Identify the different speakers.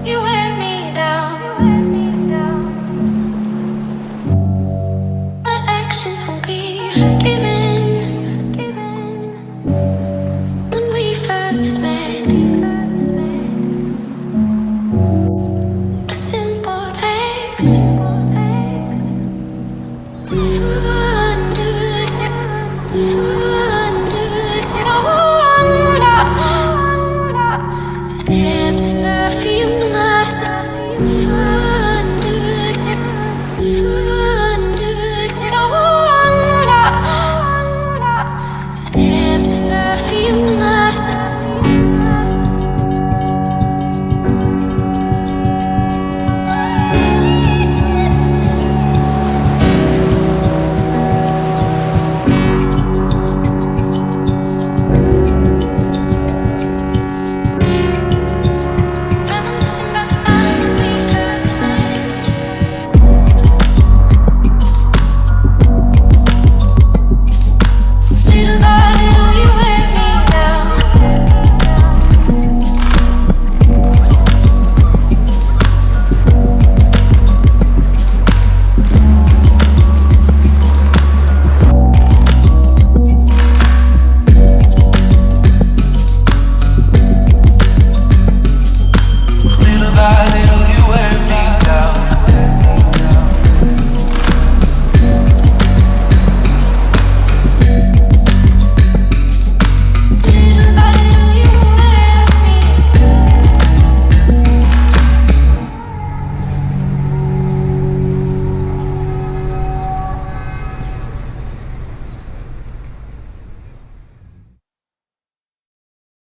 Speaker 1: You wear me down. My actions won't be forgiven. When we first met, a simple text. Lips perfume must lips perfume